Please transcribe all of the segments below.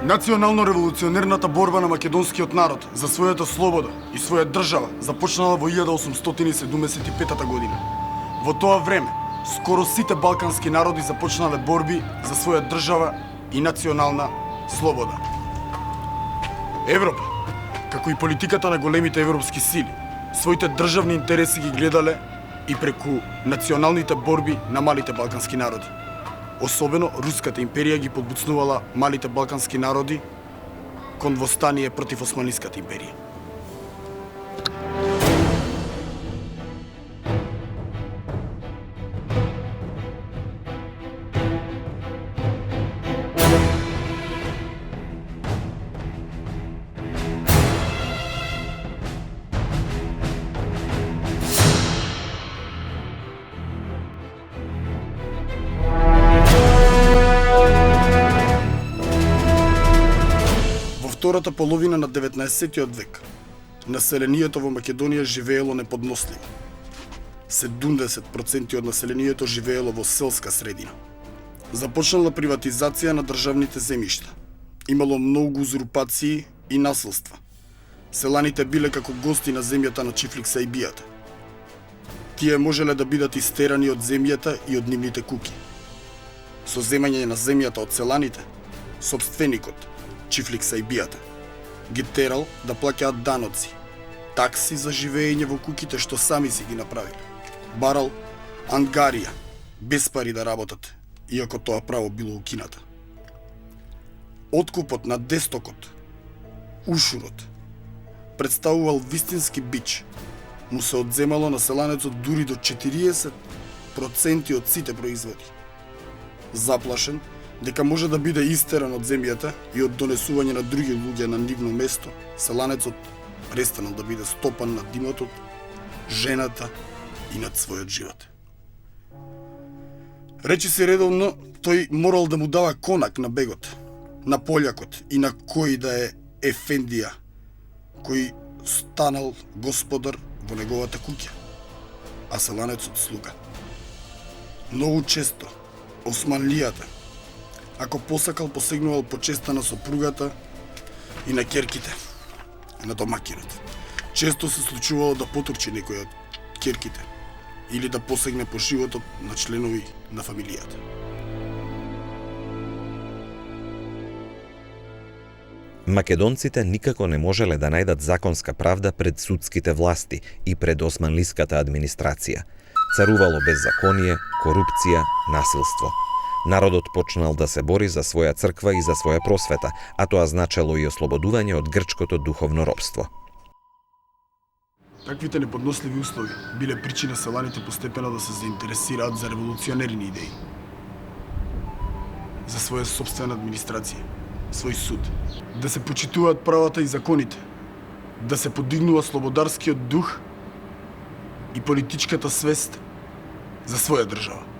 Национално-револуционерната борба на македонскиот народ за својата слобода и своја држава започнала во 1875 година. Во тоа време, скоро сите балкански народи започнале борби за своја држава и национална слобода. Европа, како и политиката на големите европски сили, своите државни интереси ги гледале и преку националните борби на малите балкански народи. Особено Руската империја ги подбуцнувала малите балкански народи кон востание против Османлиската империја. Втората половина на 19-тиот век, населението во Македонија живеело неподносливо. 70% од населението живеело во селска средина. Започнала приватизација на државните земјишта. Имало многу узурпации и насилства. Селаните биле како гости на земјата на Чифлик Сајбијата. Тие можеле да бидат истерани од земјата и од нивните куки. Со земање на земјата од селаните, сопственикот Чифлик Сајбијата ги терал да плаќаат даноци, такси за живење во куките што сами си ги направиле. Барал ангарија, без пари да работат, иако тоа право било укинато. Откупот на дестокот, ушурот, представувал вистински бич. Му се одземало на селанецот дури до 40% од сите производи. Заплашен дека може да биде истеран од земјата и од донесување на други луѓе на нивно место, селанецот престанал да биде стопан над имотот, жената и над својот живот. Речи се редовно, тој морал да му дава конак на бегот, на полјакот и на кој да е ефендија, кој станал господар во неговата куќа, а селанецот слуга. Многу често османлијата, ако посакал, посегнувал по честа на сопругата и на ќерките, на домакинот. Често се случувало да потурчи некој од ќерките или да посегне по животот на членови на фамилијата. Македонците никако не можеле да најдат законска правда пред судските власти и пред османлиската администрација. Царувало беззаконие, корупција, насилство. Народот почнал да се бори за своја црква и за своја просвета, а тоа значело и ослободување од грчкото духовно робство. Таквите неподносливи услови биле причина селаните постепено да се заинтересираат за револуционерни идеи, за своја сопствена администрација, свој суд, да се почитуваат правата и законите, да се подигнува слободарскиот дух и политичката свест за своја држава.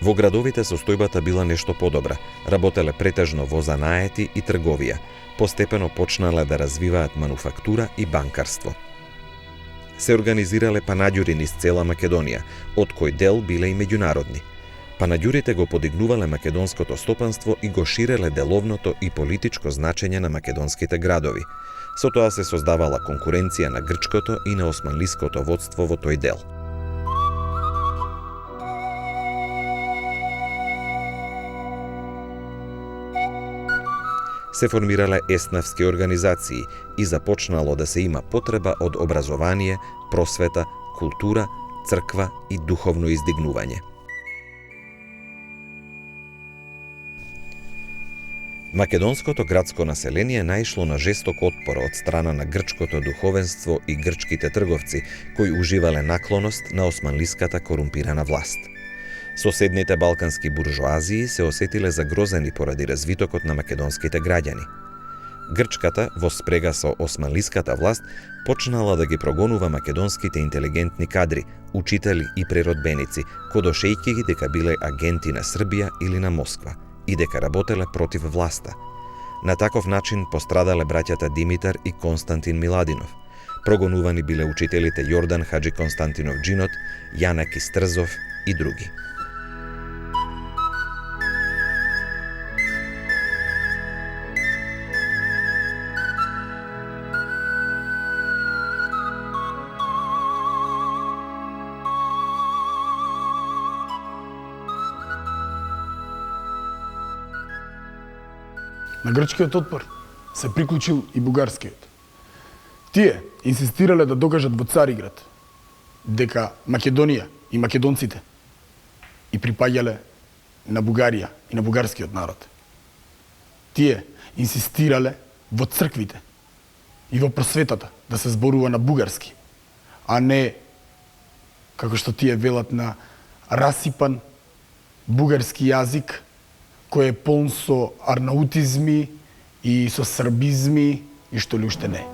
Во градовите состојбата била нешто подобра. Работеле претежно во занаети и трговија. Постепено почнале да развиваат мануфактура и банкарство. Се организирале панаѓури низ цела Македонија, од кој дел биле и меѓународни. Панаѓурите го подигнувале македонското стопанство и го ширеле деловното и политичко значење на македонските градови. Со тоа се создавала конкуренција на грчкото и на османлиското водство во тој дел. Се формирале еснавски организации и започнало да се има потреба од образование, просвета, култура, црква и духовно издигнување. Македонското градско население наишло на жесток отпор од страна на грчкото духовенство и грчките трговци, кои уживале наклоност на османлиската корумпирана власт. Соседните балкански буржоазии се осетиле загрозени поради развитокот на македонските граѓани. Грчката, во спрега со османлиската власт, почнала да ги прогонува македонските интелигентни кадри, учители и преродбеници, кодошејќи ги дека биле агенти на Србија или на Москва и дека работеле против власта. На таков начин пострадале браќата Димитар и Константин Миладинов. Прогонувани биле учителите Јордан Хаджи Константинов Джинот, Јанаки Стрзов и други. На грчкиот отпор се приклучил и бугарскиот. Тие инсистирале да докажат во Цариград дека Македонија и македонците и припаѓале на Бугарија и на бугарскиот народ. Тие инсистирале во црквите и во просветата да се зборува на бугарски, а не како што тие велат на расипан бугарски јазик кој е полн со арнаутизми и со србизми и што ли уште не.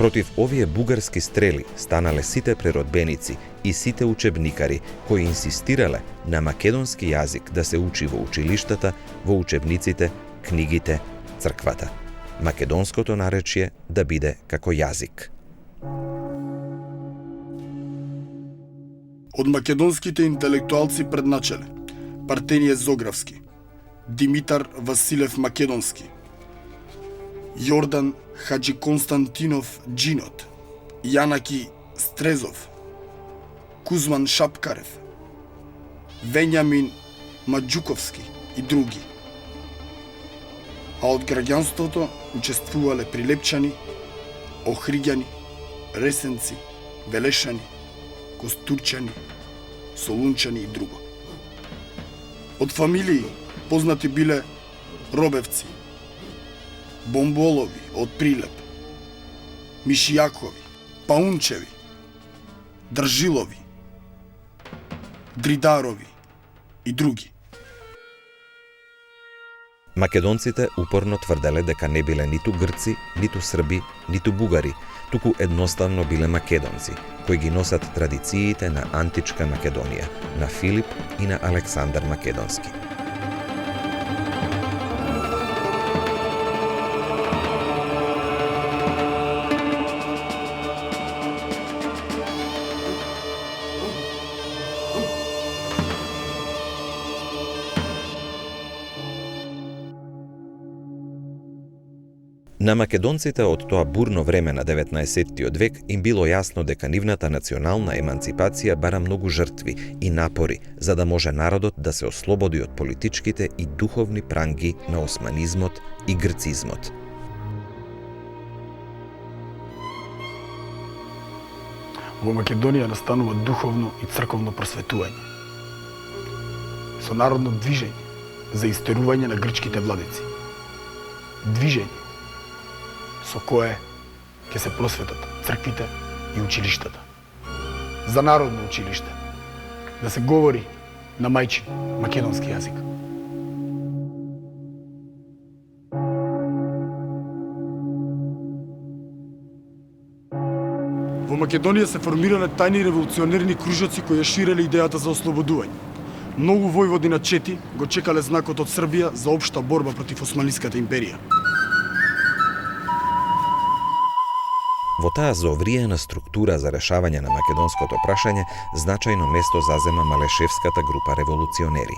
Против овие бугарски стрели станале сите преродбеници и сите учебникари кои инсистирале на македонски јазик да се учи во училиштата, во учебниците, книгите, црквата. Македонското наречје да биде како јазик. Од македонските интелектуалци предначале Партеније Зографски, Димитар Василев Македонски, Јордан Хаджи Константинов Джинот, Јанаки Стрезов, Кузман Шапкарев, Вењамин Маджуковски и други. А од граѓанството учествувале Прилепчани, Охриѓани, Ресенци, Велешани, Костурчани, Солунчани и друго. Од фамилии познати биле Робевци, Бомболови од Прилеп, Мишијакови, Паунчеви, Држилови, Дридарови и други. Македонците упорно тврделе дека не биле ниту грци, ниту срби, ниту бугари, туку едноставно биле македонци, кои ги носат традициите на античка Македонија, на Филип и на Александар Македонски. На македонците од тоа бурно време на 19-тиот век им било јасно дека нивната национална еманципација бара многу жртви и напори за да може народот да се ослободи од политичките и духовни пранги на османизмот и грцизмот. Во Македонија настанува духовно и црковно просветување, со народно движење за истерување на грчките владици. Движење со кое ќе се просветат црквите и училиштата. За народно училиште, да се говори на мајчин македонски јазик. Во Македонија се формирале тајни револуционерни кружоци кои ја ширеле идејата за ослободување. Многу војводи на чети го чекале знакот од Србија за општа борба против Османлиската империја. Во таа заовриена структура за решавање на македонското прашање значајно место зазема Малешевската група револуционери.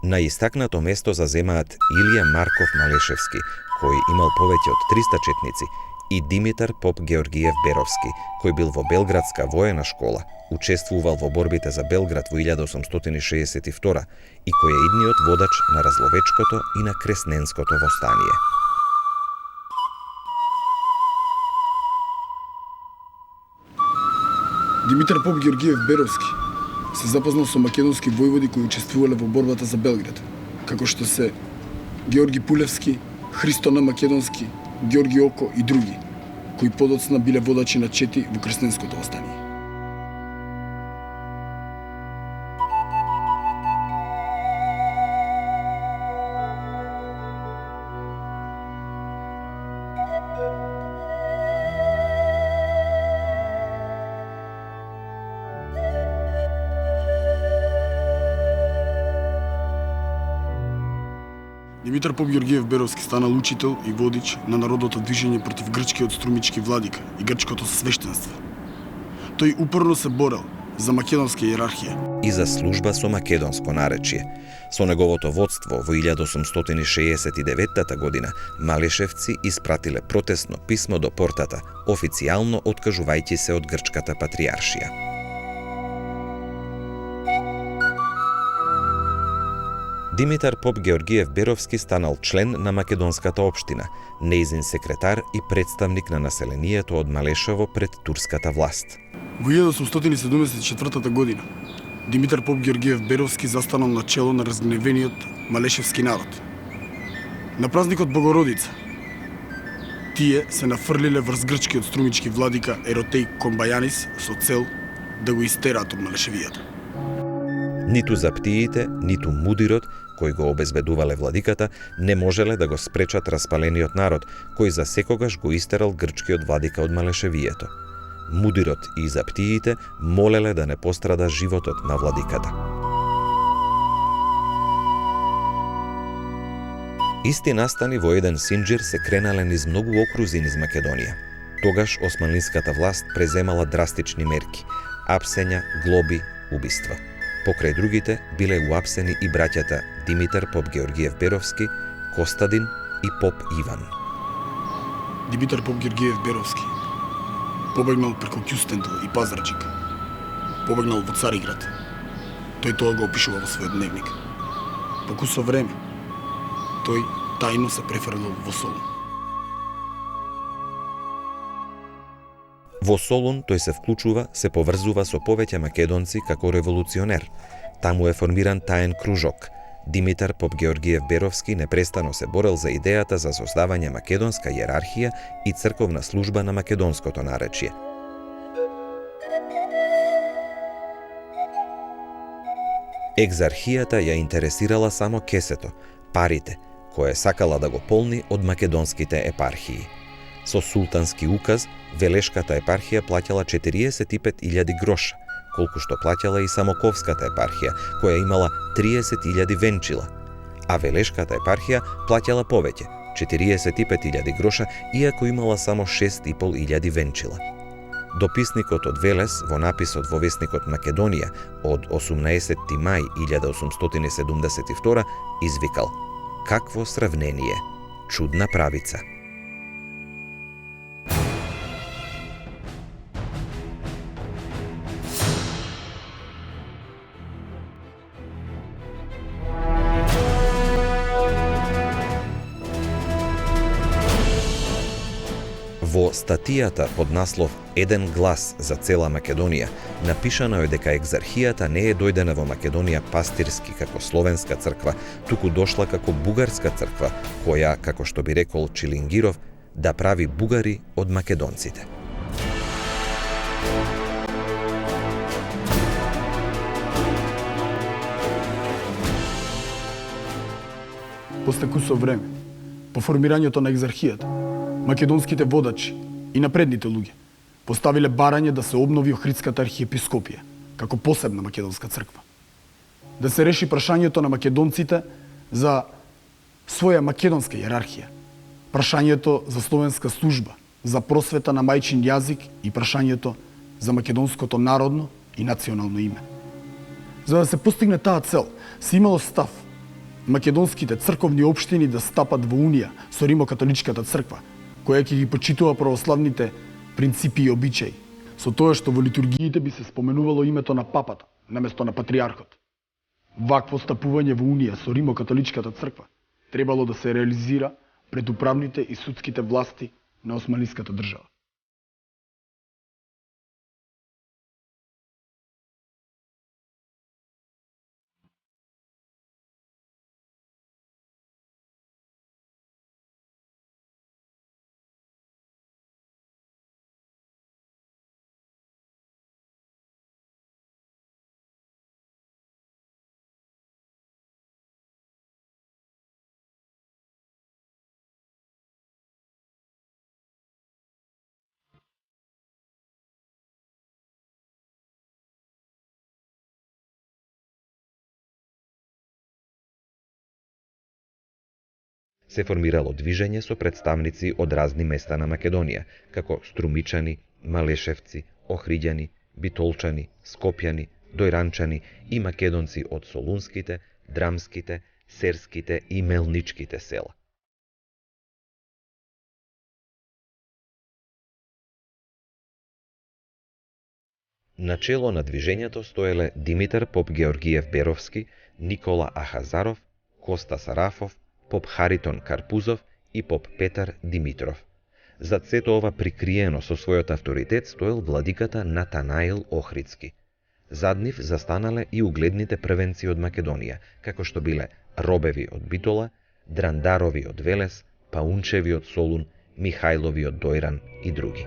На истакнато место заземаат Илија Марков Малешевски, кој имал повеќе од 300 четници, и Димитар Поп Георгиев Беровски, кој бил во Белградска воена школа, учествувал во борбите за Белград во 1862 и кој е идниот водач на Разловечкото и на Кресненското востание. Димитар Поп Георгиев Беровски се запознал со македонски војводи кои учествувале во борбата за Белград, како што се Георги Пулевски, Христо Н. Македонски, Георги Око и други, кои подоцна биле водачи на чети во Кресненското востание. Димитар Поп Георгиев Беровски станал учител и водич на народното движење против грчкиот струмички владика и грчкото свештенство. Тој упорно се борел за македонска иерархија и за служба со македонско наречје. Со неговото водство во 1869 година Малишевци испратиле протестно писмо до портата, официјално откажувајќи се од грчката патријаршија. Димитар Поп Георгиев Беровски станал член на македонската општина, нејзин секретар и представник на населението од Малешево пред турската власт. Во 1874 година Димитар Поп Георгиев Беровски застанал на чело на разгневениот малешевски народ. На празникот Богородица тие се нафрлиле врз грчкиот струмички владика Еротеј Комбајанис со цел да го истераат од малешевијата. Ниту заптиите, ниту мудирот, кој го обезбедувале владиката, не можеле да го спречат распалениот народ, кој за секогаш го истерал грчкиот владика од малешевието. Мудирот и заптиите молеле да не пострада животот на владиката. Исти настани во еден синџир се кренале низ многу окрузи низ Македонија. Тогаш османлиската власт преземала драстични мерки – апсења, глоби, убиства. Покрај другите биле уапсени и браќата Димитар Поп Георгиев Беровски, Костадин и Поп Иван. Димитар Поп Георгиев Беровски побегнал преку Кјустендил и Пазарджик. Побегнал во Цариград. Тој тоа го опишува во својот дневник. По кусо време, тој тајно се префрлил во Солун. Во Солун тој се вклучува, се поврзува со повеќе македонци како револуционер. Таму е формиран таен кружок. Димитар Поп Георгиев Беровски непрестано се борел за идејата за создавање македонска иерархија и црковна служба на македонското наречје. Екзархијата ја интересирала само кесето, парите, кое сакала да го полни од македонските епархии. Со султански указ, Велешката епархија плаќала 45.000 гроша, колку што плаќала и Самоковската епархија, која имала 30.000 венчила, а Велешката епархија плаќала повеќе, 45.000 гроша, иако имала само 6.500 венчила. Дописникот од Велес во написот во весникот Македонија од 18. мај 1872 извикал: "Какво сравнение, чудна правица." Во статијата под наслов "Еден глас за цела Македонија" напишано е дека екзархијата не е дојдена во Македонија пастирски како словенска црква, туку дошла како бугарска црква, која, како што би рекол Чилингиров, да прави бугари од македонците. После кусо време, по формирањето на екзархијата, македонските водачи и напредните луѓе поставиле барање да се обнови Охридската архиепископија како посебна македонска црква. Да се реши прашањето на македонците за своја македонска иерархија, прашањето за словенска служба, за просвета на мајчин јазик и прашањето за македонското народно и национално име. За да се постигне таа цел, се имало став македонските црковни општини да стапат во унија со Римокатоличката црква, која ќе ги почитува православните принципи и обичаи, со тоа што во литургиите би се споменувало името на папата, наместо на патриархот. Вакво стапување во унија со Римокатоличката црква требало да се реализира пред управните и судските власти на османлиската држава. Се формирало движење со представници од разни места на Македонија, како струмичани, малешевци, охриѓани, битолчани, скопјани, дојранчани и македонци од солунските, драмските, серските и мелничките села. Начело на движењето стоеле Димитар Поп Георгиев Беровски, Никола Ахазаров, Коста Сарафов, Поп Харитон Карпузов и Поп Петар Димитров. Зад сето ова прикриено со својот авторитет стоел владиката Натанаил Охридски. Зад нив застанале и угледните првенци од Македонија, како што биле Робеви од Битола, Драндарови од Велес, Паунчеви од Солун, Михајлови од Дојран и други.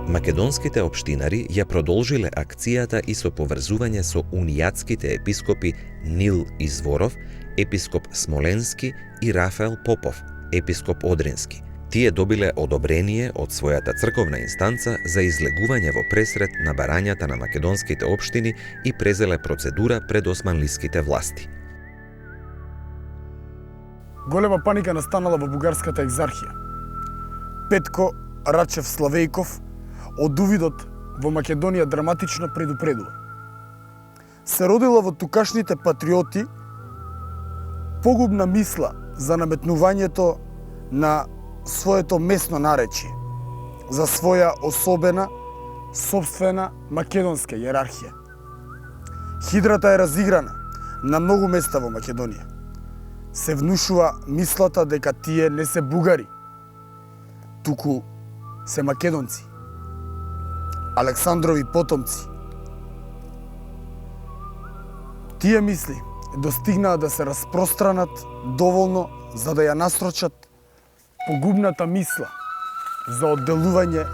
Македонските општинари ја продолжиле акцијата и со поврзување со унијатските епископи Нил Изворов, епископ Смоленски и Рафаел Попов, епископ Одрински. Тие добиле одобрение од својата црковна инстанца за излегување во пресред на барањата на македонските општини и презеле процедура пред османлиските власти. Голема паника настанала во бугарската екзархија. Петко Рачев Славејков од увидот во Македонија драматично предупредува. Се родила во тукашните патриоти погубна мисла за наметнувањето на своето местно наречие, за своја особена, собствена македонска иерархија. Хидрата е разиграна на многу места во Македонија. Се внушува мислата дека тие не се бугари, туку се македонци, Александрови потомци. Тие мисли достигнаа да се распространат доволно за да ја насрочат погубната мисла за одделување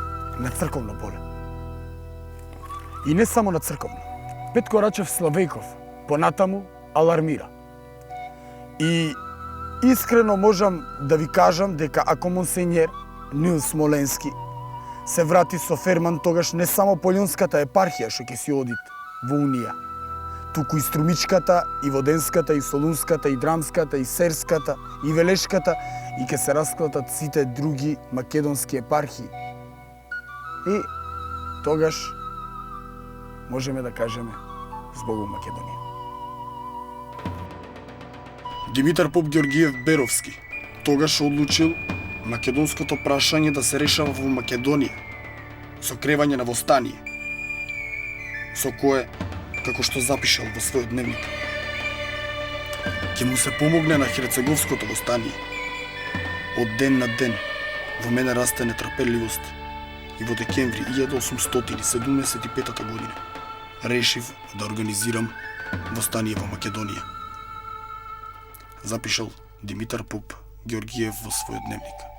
на црковно поле. И не само на црковно. Петко Рачев Славејков понатаму алармира. И искрено можам да ви кажам дека ако монсенјер Нил Смоленски се врати со ферман, тогаш не само Полјунската епархија што ќе си одит во Унија, туку и Струмичката, и Воденската, и Солунската, и Драмската, и Серската, и Велешката, и ќе се расклатат сите други македонски епархии. И тогаш можеме да кажеме збогум Македонија. Димитар Поп Георгиев Беровски тогаш одлучил македонското прашање да се решава во Македонија со кревање на востание, со кое, како што запишал во својот дневник, ќе му се помогне на херцеговското востание. Од ден на ден во мене расте нетрпеливост и во декември 1875 година решив да организирам востание во Македонија. Запишал Димитар Поп Георгиев во својот дневник.